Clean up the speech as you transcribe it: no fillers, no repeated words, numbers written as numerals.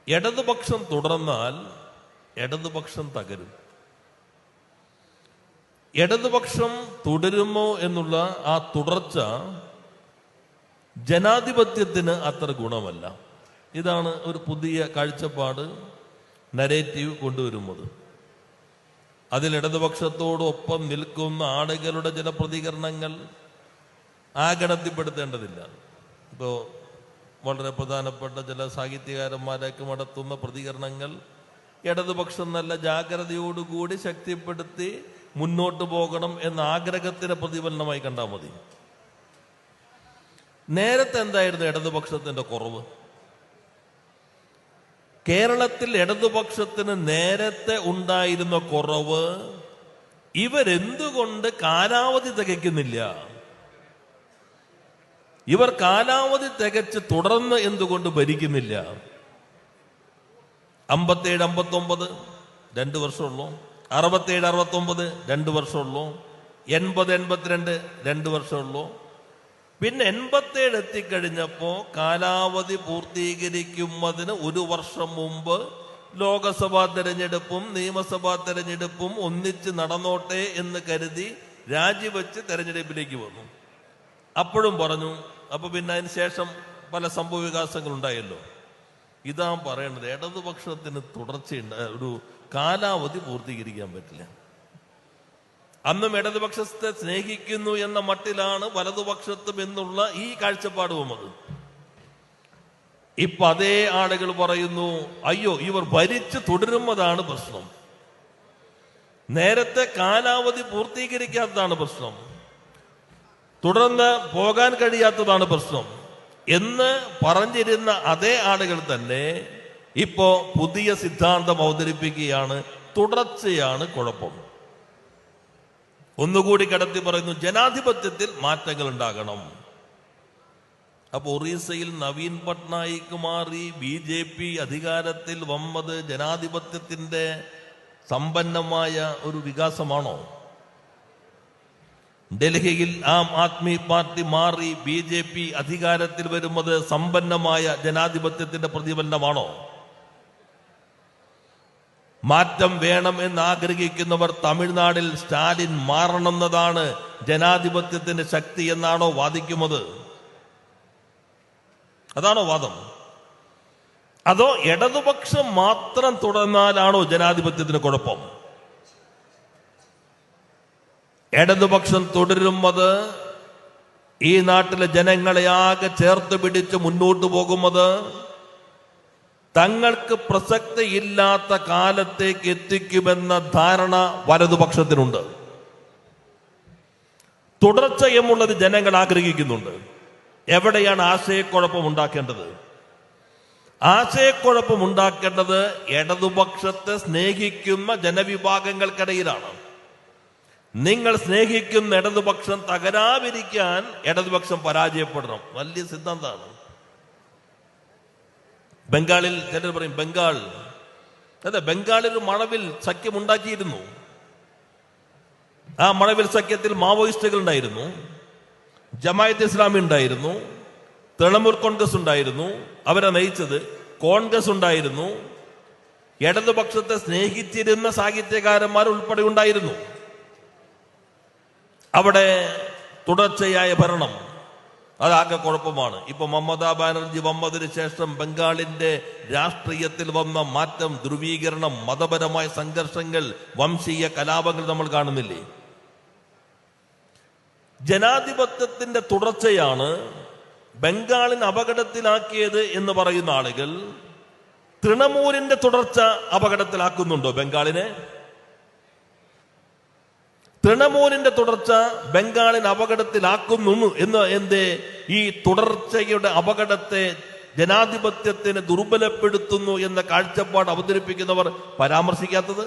ഇടതുപക്ഷം തുടർന്നാൽ ഇടതുപക്ഷം തകരും. ഇടതുപക്ഷം തുടരുമോ എന്നുള്ള ആ തുടർച്ച ജനാധിപത്യത്തിന് അത്ര ഗുണമല്ല. ഇതാണ് ഒരു പുതിയ കാഴ്ചപ്പാട്, നരേറ്റീവ് കൊണ്ടുവരുന്നത്. അതിൽ ഇടതുപക്ഷത്തോടൊപ്പം നിൽക്കുന്ന ആളുകളുടെ ചില പ്രതികരണങ്ങൾ ആഗണത്തിൽപ്പെടുത്തേണ്ടതില്ല. ഇപ്പോൾ വളരെ പ്രധാനപ്പെട്ട ചില സാഹിത്യകാരന്മാരൊക്കെ നടത്തുന്ന പ്രതികരണങ്ങൾ ഇടതുപക്ഷം നല്ല ജാഗ്രതയോടുകൂടി ശക്തിപ്പെടുത്തി മുന്നോട്ട് പോകണം എന്ന ആഗ്രഹത്തിന്റെ പ്രതിഫലനമായി കണ്ടാൽ മതി. നേരത്തെ എന്തായിരുന്നു ഇടതുപക്ഷത്തിന്റെ കുറവ്? കേരളത്തിൽ ഇടതുപക്ഷത്തിന് നേരത്തെ ഉണ്ടായിരുന്ന കുറവ് ഇവരെന്തുകൊണ്ട് കാലാവധി തികയ്ക്കുന്നില്ല, ഇവർ കാലാവധി തികച്ച് തുടർന്ന് എന്തുകൊണ്ട് ഭരിക്കുന്നില്ല? 57-59 2 വർഷമുള്ളൂ, 67-69 2 വർഷമുള്ളൂ, 80-82 2 വർഷമുള്ളൂ. പിന്നെ 87 എത്തിക്കഴിഞ്ഞപ്പോ കാലാവധി പൂർത്തീകരിക്കുന്നതിന് 1 വർഷം മുമ്പ് ലോകസഭാ തെരഞ്ഞെടുപ്പും നിയമസഭാ തെരഞ്ഞെടുപ്പും ഒന്നിച്ച് നടന്നോട്ടെ എന്ന് കരുതി രാജിവെച്ച് തെരഞ്ഞെടുപ്പിലേക്ക് വന്നു. അപ്പോഴും പറഞ്ഞു. അപ്പൊ പിന്നെ അതിന് ശേഷം പല സംഭവ വികാസങ്ങൾ ഉണ്ടായല്ലോ. ഇതാ പറയേണ്ടത്, ഇടതുപക്ഷത്തിന് തുടർച്ചയുണ്ട്, ഒരു കാലാവധി പൂർത്തീകരിക്കാൻ പറ്റില്ല. അന്നും ഇടതുപക്ഷത്തെ സ്നേഹിക്കുന്നു എന്ന മട്ടിലാണ് വലതുപക്ഷത്തും എന്നുള്ള ഈ കാഴ്ചപ്പാട് വന്നത്. ഇപ്പൊ അതേ ആളുകൾ പറയുന്നു, അയ്യോ ഇവർ ഭരിച്ചു തുടരുന്നതാണ് പ്രശ്നം, നേരത്തെ കാലാവധി പൂർത്തീകരിക്കാത്തതാണ് പ്രശ്നം, തുടർന്ന് പോകാൻ കഴിയാത്തതാണ് പ്രശ്നം എന്ന് പറഞ്ഞിരുന്ന അതേ ആളുകൾ തന്നെ ഇപ്പോ പുതിയ സിദ്ധാന്തം അവതരിപ്പിക്കുകയാണ്, തുടർച്ചയാണ് കുഴപ്പം. ഒന്നുകൂടി കടത്തി പറയുന്നു, ജനാധിപത്യത്തിൽ മാറ്റങ്ങൾ ഉണ്ടാകണം. അപ്പൊ ഒറീസയിൽ നവീൻ പട്നായിക് മാറി BJP അധികാരത്തിൽ വന്നത് ജനാധിപത്യത്തിന്റെ സമ്പന്നമായ ഒരു വികാസമാണോ? ഡൽഹിയിൽ ആം ആദ്മി പാർട്ടി മാറി BJP അധികാരത്തിൽ വരുന്നത് സമ്പന്നമായ ജനാധിപത്യത്തിന്റെ പ്രതിഫലനമാണോ? മാറ്റം വേണം എന്ന് ആഗ്രഹിക്കുന്നവർ തമിഴ്നാട്ടിൽ സ്റ്റാലിൻ മാറണമെന്നതാണ് ജനാധിപത്യത്തിന്റെ ശക്തി എന്നാണോ വാദിക്കുന്നത്? അതാണോ വാദം? അതോ ഇടതുപക്ഷം മാത്രം തുടർന്നാലാണോ ജനാധിപത്യത്തിന് കുഴപ്പം? ഇടതുപക്ഷം തുടരുന്നത് ഈ നാട്ടിലെ ജനങ്ങളെ ആകെ ചേർത്ത് പിടിച്ച് മുന്നോട്ട് പോകുന്നത് തങ്ങൾക്ക് പ്രസക്തിയില്ലാത്ത കാലത്തേക്ക് എത്തിക്കുമെന്ന ധാരണ വലതുപക്ഷത്തിനുണ്ട്. തുടർച്ചയുമുള്ളത് ജനങ്ങൾ ആഗ്രഹിക്കുന്നുണ്ട്. എവിടെയാണ് ആശയക്കുഴപ്പം ഉണ്ടാക്കേണ്ടത്? ആശയക്കുഴപ്പം ഉണ്ടാക്കേണ്ടത് ഇടതുപക്ഷത്തെ സ്നേഹിക്കുന്ന ജനവിഭാഗങ്ങൾക്കിടയിലാണ്. നിങ്ങൾ സ്നേഹിക്കുന്ന ഇടതുപക്ഷം തകരാതിരിക്കാൻ ഇടതുപക്ഷം പരാജയപ്പെടണം. വലിയ സിദ്ധാന്തമാണ്. ബംഗാളിൽ ചിലർ പറയും, ബംഗാളിൽ ഒരു മഴവിൽ സഖ്യം ഉണ്ടാക്കിയിരുന്നു. ആ മഴവിൽ സഖ്യത്തിൽ മാവോയിസ്റ്റുകൾ ഉണ്ടായിരുന്നു, ജമായത്ത് ഇസ്ലാമി ഉണ്ടായിരുന്നു, തൃണമൂൽ കോൺഗ്രസ് ഉണ്ടായിരുന്നു, അവരെ നയിച്ചത് കോൺഗ്രസ് ഉണ്ടായിരുന്നു, ഇടതുപക്ഷത്തെ സ്നേഹിച്ചിരുന്ന സാഹിത്യകാരന്മാർ ഉൾപ്പെടെ ഉണ്ടായിരുന്നു. അവിടെ തുടർച്ചയായ ഭരണം, അതാകെ കുഴപ്പമാണ്. ഇപ്പൊ മമതാ ബാനർജി വന്നതിന് ശേഷം ബംഗാളിന്റെ രാഷ്ട്രീയത്തിൽ വന്ന മാറ്റം, ധ്രുവീകരണം, മതപരമായ സംഘർഷങ്ങൾ, വംശീയ കലാപങ്ങൾ നമ്മൾ കാണുന്നില്ലേ? ജനാധിപത്യത്തിന്റെ തുടർച്ചയാണ് ബംഗാളിന് അപകടത്തിലാക്കിയത് എന്ന് പറയുന്ന ആളുകൾ തൃണമൂലിന്റെ തുടർച്ച അപകടത്തിലാക്കുന്നുണ്ടോ ബംഗാളിനെ? തൃണമൂലിന്റെ തുടർച്ച ബംഗാളിന് അപകടത്തിലാക്കുന്നു എന്ന് എന്തേ ഈ തുടർച്ചയുടെ അപകടത്തെ ജനാധിപത്യത്തിന് ദുർബലപ്പെടുത്തുന്നു എന്ന കാഴ്ചപ്പാട് അവതരിപ്പിക്കുന്നവർ പരാമർശിക്കാത്തത്?